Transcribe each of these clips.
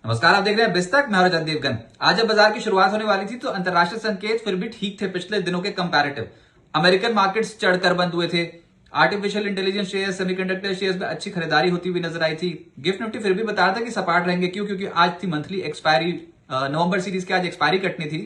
नमस्कार, आप देख रहे हैं बिस्तक। मैं रजत देवगन। आज जब बाजार की शुरुआत होने वाली थी तो अंतरराष्ट्रीय संकेत फिर भी ठीक थे पिछले दिनों के कंपैरेटिव। अमेरिकन मार्केट्स चढ़कर बंद हुए थे। Artificial intelligence share, semiconductor shares में अच्छी खरीदारी होती हुई नजर आई थी। गिफ्ट निफ्टी फिर भी बता रहा था कि सपाट रहेंगे। क्यों? क्योंकि आज थी मंथली एक्सपायरी, नवंबर सीरीज की आज एक्सपायरी कटनी थी।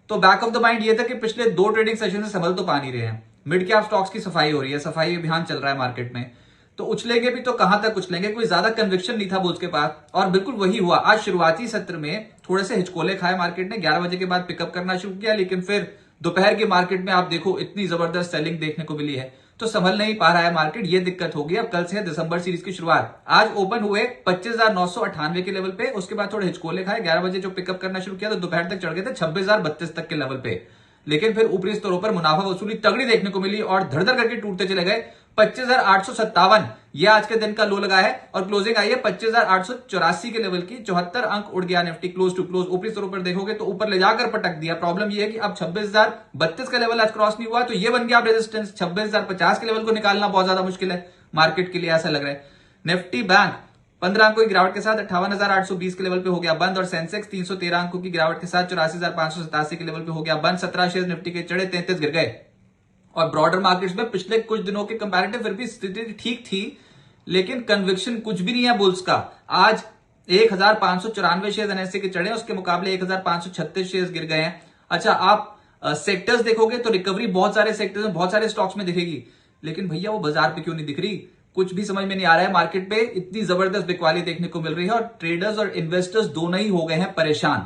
तो बैक ऑफ द माइंड ये था कि पिछले दो ट्रेडिंग सेशन से संभल तो पा नहीं रहे हैं। मिड कैप स्टॉक्स की सफाई हो रही है, सफाई अभियान चल रहा है मार्केट में। तो उछलेंगे भी तो कहां तक उछलेंगे, कोई ज्यादा कन्विक्शन नहीं था बुल्स के पास, और बिल्कुल वही हुआ। आज शुरुआती सत्र में थोड़े से हिचकोले खाए मार्केट ने, 11 बजे के बाद पिकअप करना शुरू किया, लेकिन फिर दोपहर के मार्केट में आप देखो इतनी जबरदस्त सेलिंग देखने को मिली है, तो संभल नहीं पा रहा है मार्केट। ये दिक्कत होगी। अब कल से है दिसंबर सीरीज की शुरुआत। आज ओपन हुए 25,998 के लेवल पे, उसके बाद थोड़े हिचकोले खाए, 11 बजे जो पिकअप करना शुरू किया तो दोपहर तक चढ़ गए थे 26,032 तक के लेवल पे। लेकिन फिर ऊपरी स्तरों पर मुनाफा वसूली तगड़ी देखने को मिली और धड़ धड़ करके टूटते चले गए। 25,857 यह आज के दिन का लो लगा है और क्लोजिंग आई है 25,884 के लेवल की। 74 अंक उड़ गया निफ्टी क्लोज टू क्लोज। ऊपरी स्तरों पर देखोगे तो ऊपर ले जाकर पटक दिया। प्रॉब्लम यह है कि अब 26,032 का लेवल आज क्रॉस नहीं हुआ, तो यह बन गया अब रेजिस्टेंस। 26,050 के लेवल को निकालना बहुत ज्यादा मुश्किल है मार्केट के लिए, ऐसा लग रहा है। निफ्टी बैंक 15 अंकों की गिरावट के साथ 58,820 के लेवल पे हो गया बंद, और सेंसेक्स 313 अंकों की गिरावट के साथ 84,587 के लेवल पे हो गया बंद। 17 शेयर निफ्टी के चढ़े, 33 गिर गए। और ब्रॉडर मार्केट्स में पिछले कुछ दिनों के कंपैरेटिव फिर भी स्थिति ठीक थी, लेकिन कन्विक्शन कुछ भी नहीं है बुल्स का। आज 1,594 शेयर एनएससी के चढ़े, उसके मुकाबले 1,536 शेयर गिर गए हैं। अच्छा, आप सेक्टर्स देखोगे तो रिकवरी बहुत सारे सेक्टर्स में, बहुत सारे स्टॉक्स में दिखेगी, लेकिन भैया वो बाजार पे क्यों नहीं दिख रही? कुछ भी समझ में नहीं आ रहा है। मार्केट पे इतनी जबरदस्त बिकवाली देखने को मिल रही है और ट्रेडर्स और इन्वेस्टर्स दोनों ही हो गए हैं परेशान।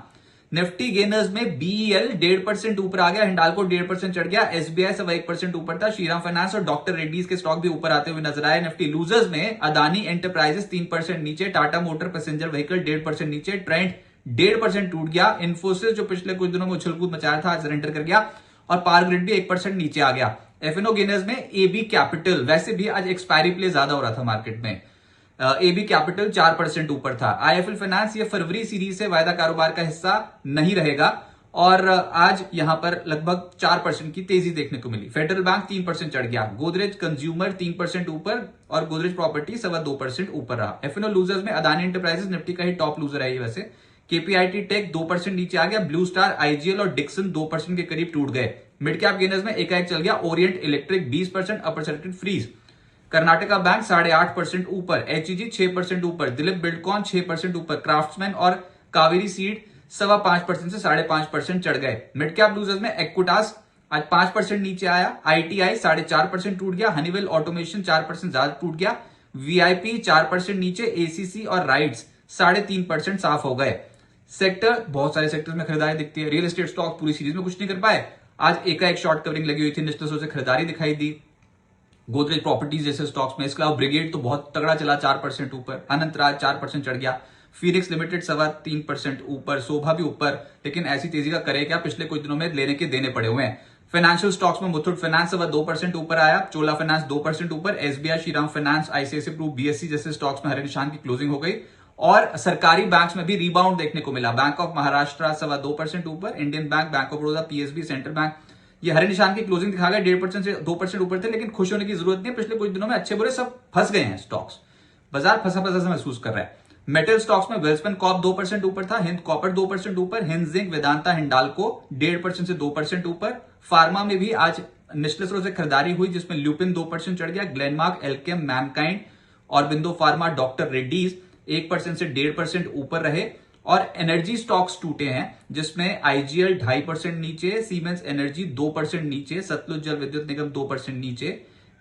निफ्टी गेनर्स में बीईएल 1.5% ऊपर आ गया, हिंडाल्को 1.5% चढ़ गया, एसबीआई से 1% ऊपर था, श्रीराम फाइनेंस और डॉक्टर रेड्डीज के स्टॉक भी ऊपर आते हुए नजर आए। निफ्टी लूजर्स में अदानी एंटरप्राइजेस 3% नीचे, टाटा मोटर पैसेंजर व्हीकल 1.5% नीचे, ट्रेंड 1.5% टूट गया, इन्फोसिस जो पिछले कुछ दिनों में उछलकूद मचा रहा था आज सरेंडर कर गया, और पावर ग्रिड भी 1% नीचे आ गया। एफएनओ गेनर्स में एबी कैपिटल, वैसे भी आज एक्सपायरी प्ले ज्यादा हो रहा था मार्केट में, एबी कैपिटल 4% ऊपर था। आईएफएल फाइनेंस ये फरवरी सीरीज से वायदा कारोबार का हिस्सा नहीं रहेगा, और आज यहां पर लगभग 4% की तेजी देखने को मिली। फेडरल बैंक 3% चढ़ गया, गोदरेज कंज्यूमर 3% ऊपर, और गोदरेज प्रॉपर्टी 2.25% ऊपर रहा। एफएनओ लूजर्स में अदानी एंटरप्राइजेस निफ्टी का ही टॉप लूजर है ये वैसे। केपीआईटी टेक 2% नीचे आ गया, ब्लू स्टार, आईजीएल और डिक्सन 2% के करीब टूट गए। मिड कैप गेनर्स में एकाएक चल गया, Orient Electric 20%, upper circuit freeze. Karnataka bank 8.5% ऊपर, एचईजी 6% ऊपर, दिलीप बिल्डकॉन 6% ऊपर, क्राफ्ट्समैन और कावेरी सीड 5.25% से 5.5% चढ़ गए। मिड कैप लूजर्स में एक्विटास आज 5% नीचे आया, आईटीआई 4.5% टूट गया, हनीवेल ऑटोमेशन 4% ज्यादा टूट गया, वीआईपी 4% नीचे, एसीसी और राइट्स 3.5% साफ हो गए। सेक्टर, बहुत सारे सेक्टर्स में खरीदारी दिखती है। रियल एस्टेट स्टॉक पूरी सीरीज में कुछ नहीं कर पाए, आज एकाएक शॉर्ट कवरिंग लगी हुई थी, निश्चित से खरीदारी दिखाई दी। गोदरेज प्रॉपर्टीज जैसे स्टॉक्स में, इसके अलावा ब्रिगेड तो बहुत तगड़ा चला 4% ऊपर, अनंतराज 4% चढ़ गया, फीनिक्स लिमिटेड 3.25% ऊपर, शोभा भी ऊपर, लेकिन ऐसी तेजी का करे क्या, पिछले कुछ दिनों में लेने के देने पड़े हुए हैं। फाइनेंशियल स्टॉक्स में मुथूट फाइनेंस 2% ऊपर आया, चोला फाइनेंस 2% ऊपर, SBI, Shriram finance, ICICI Pru, BSC जैसे स्टॉक्स में हरे निशान की क्लोजिंग हो गई। और सरकारी बैंक्स में भी रिबाउंड देखने को मिला। बैंक ऑफ महाराष्ट्र 2% ऊपर, Indian bank, bank of Baroda, PSB, central bank ये हरे निशान की क्लोजिंग दिखा गए, 1.5% से 2% ऊपर थे, लेकिन खुश होने की जरूरत नहीं है। पिछले कुछ दिनों में अच्छे बुरे सब फंस गए हैं स्टॉक्स, बाजार फंसा फंसा से महसूस कर रहा है। मेटल स्टॉक्स में वेल्सपन कॉप 2% ऊपर था, हिंद कॉपर 2% ऊपर, हिंद जिंक, वेदांता, हिंडाल्को 1.5% से 2% ऊपर। फार्मा में भी आज निचले स्रोत से खरीदारी हुई, जिसमें ल्यूपिन 2% चढ़ गया, ग्लेनमार्क, एल्केम, मैनकाइंड और बिंदु फार्मा, डॉक्टर रेड्डीज 1% से 1.5% ऊपर रहे। और एनर्जी स्टॉक्स टूटे हैं, जिसमें आईजीएल 2.5% नीचे, सीमेंस एनर्जी 2% नीचे, सतलुज जल विद्युत निगम 2% नीचे,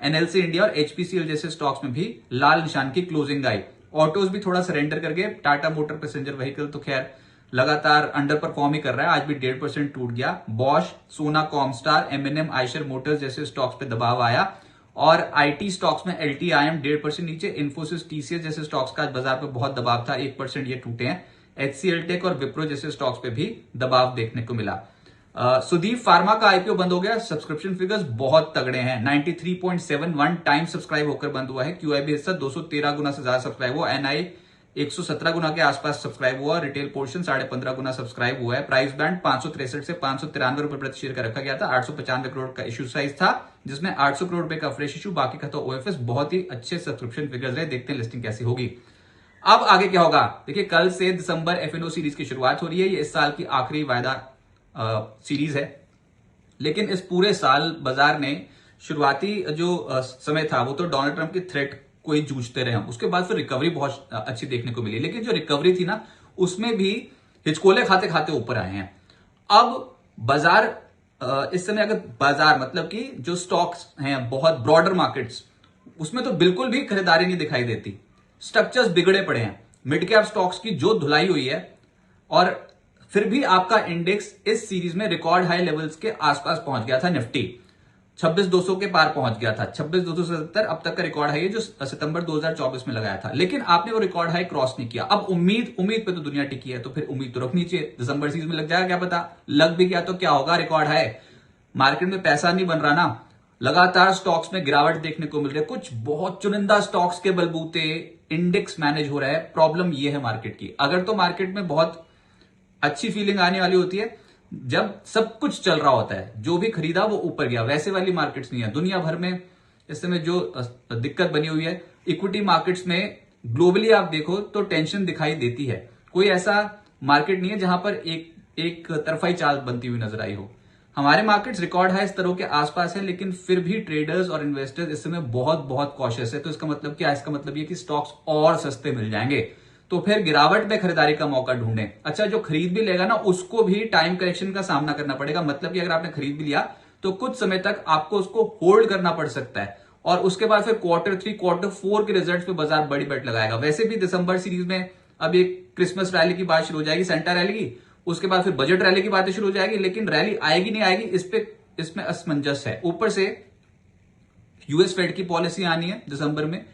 एनएलसी इंडिया और एचपीसीएल जैसे स्टॉक्स में भी लाल निशान की क्लोजिंग आई। ऑटोज भी थोड़ा सरेंडर कर गए, टाटा मोटर पैसेंजर व्हीकल तो खैर लगातार अंडर परफॉर्म ही कर रहा है, आज भी 1.5% टूट गया। बॉश, सोना कॉमस्टार, एमएनएम, आयशर मोटर्स जैसे स्टॉक्स पे दबाव आया। और आईटी स्टॉक्स में एलटीआईएम 1.5% नीचे, इन्फोसिस, टीसीएस जैसे स्टॉक्स का बाजार पे बहुत दबाव था, 1% ये टूटे हैं। एचसीएल टेक और विप्रो जैसे स्टॉक्स पे भी दबाव देखने को मिला। सुदीप फार्मा का आईपीओ बंद हो गया, सब्सक्रिप्शन फिगर्स बहुत तगड़े हैं, 93.71 टाइम सब्सक्राइब होकर बंद हुआ है। क्यूआईबी हिस्सा 213 गुना से ज्यादा सब्सक्राइब हुआ, एनआई 117 गुना के आसपास सब्सक्राइब हुआ, रिटेल पोर्शन 15.5 गुना सब्सक्राइब हुआ है। प्राइस बैंड 563 से 593 रुपए प्रति शेयर का रखा गया था। 895 करोड़ का इश्यू साइज था, जिसमें 800 करोड़ रुपए का फ्रेश इश्यू, बाकी का तो ओएफएस। बहुत ही अच्छे सब्सक्रिप्शन फिगर्स रहे, देखते हैं लिस्टिंग कैसी होगी। अब आगे क्या होगा, देखिए कल से दिसंबर एफएनओ सीरीज की शुरुआत हो रही है। ये इस साल की आखिरी वायदा सीरीज है, लेकिन इस पूरे साल बाजार ने शुरुआती जो समय था वो तो डोनाल्ड ट्रंप की थ्रेट को ही जूझते रहे हम। उसके बाद फिर रिकवरी बहुत अच्छी देखने को मिली, लेकिन जो रिकवरी थी ना उसमें भी हिचकोले खाते खाते ऊपर आए हैं। अब बाजार इस समय, अगर बाजार मतलब कि जो स्टॉक्स हैं बहुत ब्रॉडर मार्केट्स, उसमें तो बिल्कुल भी खरीदारी नहीं दिखाई देती। स्ट्रक्चर्स बिगड़े पड़े हैं, मिड कैप स्टॉक्स की जो धुलाई हुई है, और फिर भी आपका इंडेक्स इस सीरीज में रिकॉर्ड हाई लेवल्स के आसपास पहुंच गया था। निफ्टी 26,200 के पार पहुंच गया था, 26,270 अब तक का रिकॉर्ड हाई है जो सितंबर 2024 में लगाया था। लेकिन आपने वो रिकॉर्ड हाई क्रॉस नहीं किया। अब उम्मीद पे तो दुनिया टिकी है, तो फिर उम्मीद तो रखनी चाहिए दिसंबर सीरीज में लग जाएगा, क्या पता लग भी गया तो क्या होगा, रिकॉर्ड हाई। मार्केट में पैसा नहीं बन रहा ना, लगातार स्टॉक्स में गिरावट देखने को मिल रही है। कुछ बहुत चुनिंदा स्टॉक्स के बलबूते इंडेक्स मैनेज हो रहा है। प्रॉब्लम ये है मार्केट की। अगर तो मार्केट में बहुत अच्छी फीलिंग आने वाली होती है जब सब कुछ चल रहा होता है, जो भी खरीदा वो ऊपर गया, वैसे वाली मार्केट्स नहीं है। दुनिया भर में इस समय जो दिक्कत बनी हुई है इक्विटी मार्केट्स में, ग्लोबली आप देखो तो टेंशन दिखाई देती है। कोई ऐसा मार्केट नहीं है जहां पर एक तरफाई चाल बनती हुई नजर आई हो। हमारे मार्केट्स रिकॉर्ड हाई स्तरों के आसपास है, लेकिन फिर भी ट्रेडर्स और इन्वेस्टर्स इस समय बहुत बहुत कॉशियस है। तो इसका मतलब क्या है? इसका मतलब ये कि स्टॉक्स और सस्ते मिल जाएंगे, तो फिर गिरावट में खरीदारी का मौका ढूंढें। अच्छा, जो खरीद भी लेगा ना उसको भी टाइम करेक्शन का सामना करना पड़ेगा। मतलब कि अगर आपने खरीद भी लिया तो कुछ समय तक आपको उसको होल्ड करना पड़ सकता है, और उसके बाद फिर Q3 Q4 के रिजल्ट्स पे बाजार बड़ी बेट लगाएगा। वैसे भी दिसंबर सीरीज में अब एक क्रिसमस रैली की बात शुरू हो जाएगी, सेंटा रैली की, उसके बाद फिर बजट रैली की बातें शुरू हो जाएगी। लेकिन रैली आएगी नहीं आएगी इसमें असमंजस है। ऊपर से यूएस फेड की पॉलिसी आनी है दिसंबर में।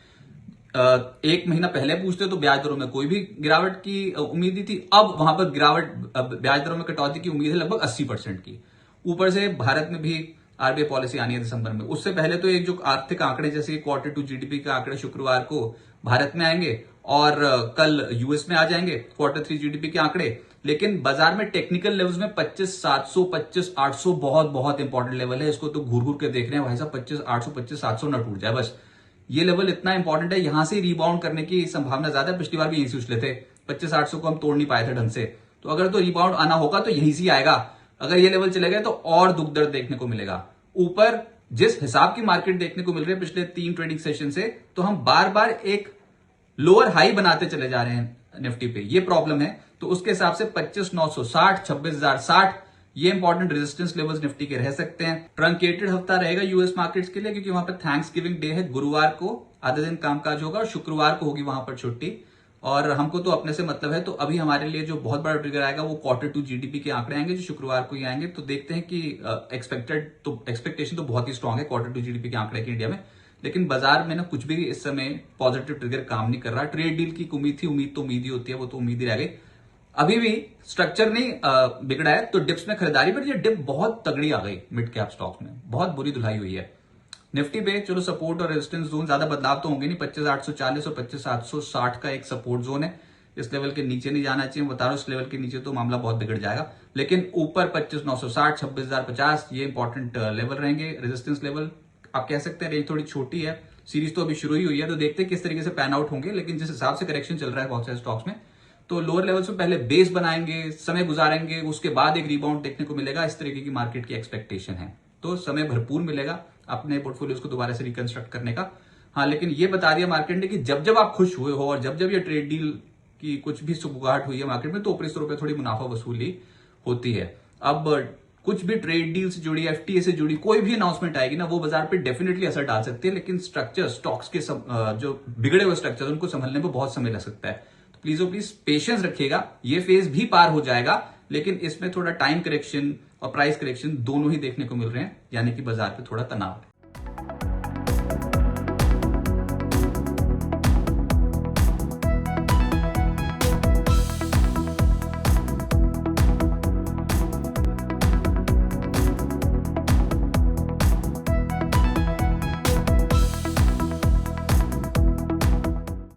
एक महीना पहले पूछते तो ब्याज दरों में कोई भी गिरावट की उम्मीद नहीं थी। अब वहां पर गिरावट, ब्याज दरों में कटौती की उम्मीद है लगभग 80% की। ऊपर से भारत में भी आरबीआई पॉलिसी आनी है दिसंबर में। उससे पहले तो एक जो आर्थिक आंकड़े जैसे Q2 जीडीपी के आंकड़े शुक्रवार को भारत में आएंगे, और कल यूएस में आ जाएंगे Q3 जीडीपी के आंकड़े। लेकिन बाजार में टेक्निकल लेवल्स में 25,700 25,800 बहुत बहुत इंपॉर्टेंट लेवल है। इसको तो घूर घूर के देख रहे हैं भाई साहब, 25,800 25,700 न टूट जाए बस। ये लेवल इतना इंपॉर्टेंट है, यहां से रिबाउंड करने की संभावना ज्यादा है। पिछली बार भी यहीं से उछले थे, 25,800 को हम तोड़ नहीं पाए थे ढंग से। तो अगर तो रिबाउंड आना होगा तो यहीं से आएगा। अगर ये लेवल चले गए तो और दुख दर्द देखने को मिलेगा। ऊपर जिस हिसाब की मार्केट देखने को मिल रही है पिछले 3 ट्रेडिंग सेशन से, तो हम बार बार एक लोअर हाई बनाते चले जा रहे हैं निफ्टी पे, ये प्रॉब्लम है। तो उसके हिसाब से 25,960 26,060 ये इंपॉर्टेंट रेजिस्टेंस लेवल्स निफ्टी के रह सकते हैं। ट्रंकेटेड हफ्ता रहेगा यूएस मार्केट्स के लिए, क्योंकि वहां पर थैंक्स गिविंग डे है। गुरुवार को आधा दिन कामकाज होगा और शुक्रवार को होगी वहां पर छुट्टी। और हमको तो अपने से मतलब है, तो अभी हमारे लिए जो बहुत बड़ा ट्रिगर आएगा वो Q2 जीडीपी के आंकड़े आएंगे जो शुक्रवार को ही आएंगे। तो देखते हैं कि एक्सपेक्टेशन तो बहुत ही स्ट्रांग है Q2 जीडीपी के आंकड़े की इंडिया में। लेकिन बाजार में ना कुछ भी इस समय पॉजिटिव ट्रिगर काम नहीं कर रहा। ट्रेड डील की उम्मीद थी, उम्मीद तो उम्मीद ही होती है, वो तो उम्मीद ही रह गई। अभी भी स्ट्रक्चर नहीं बिगड़ा है, तो डिप्स में खरीदारी, पर ये डिप बहुत तगड़ी आ गई मिड कैप स्टॉक्स में, बहुत बुरी धुलाई हुई है। निफ्टी पे चलो सपोर्ट और रेजिस्टेंस जोन ज्यादा बदलाव तो होंगे नहीं, 25,840 और 25,760 का एक सपोर्ट जोन है। इस लेवल के नीचे नहीं जाना चाहिए, बता रहा हूं इस लेवल के नीचे तो मामला बहुत बिगड़ जाएगा। लेकिन ऊपर 25,960 26,050 ये इंपॉर्टेंट लेवल रहेंगे, रेजिस्टेंस लेवल। आप कह सकते हैं रेंज थोड़ी छोटी है, सीरीज तो अभी शुरू ही हुई है, तो देखते हैं किस तरीके से पैन आउट होंगे। लेकिन जिस हिसाब से करेक्शन चल रहा है बहुत सारे स्टॉक्स में, तो लोअर लेवल्स में पहले बेस बनाएंगे, समय गुजारेंगे, उसके बाद एक रिबाउंड देखने को मिलेगा। इस तरीके की मार्केट की एक्सपेक्टेशन है, तो समय भरपूर मिलेगा अपने पोर्टफोलियोज को दोबारा से रिकंस्ट्रक्ट करने का। हाँ, लेकिन ये बता दिया मार्केट ने कि जब जब आप खुश हुए हो और जब जब ये ट्रेड डील की कुछ भी सुगबुगाहट हुई है मार्केट में, तो ऊपरी स्तरों पर थोड़ी मुनाफा वसूली होती है। अब कुछ भी ट्रेड डील से जुड़ी, एफटीए से जुड़ी कोई भी अनाउंसमेंट आएगी ना, वो बाजार पे डेफिनेटली असर डाल सकती है। लेकिन स्ट्रक्चर, स्टॉक्स के जो बिगड़े हुए स्ट्रक्चर, उनको संभलने में बहुत समय लग सकता है। तो प्लीज पेशेंस रखिएगा, ये फेज भी पार हो जाएगा। लेकिन इसमें थोड़ा टाइम करेक्शन और प्राइस करेक्शन दोनों ही देखने को मिल रहे हैं, यानी कि बाजार पे थोड़ा तनाव है।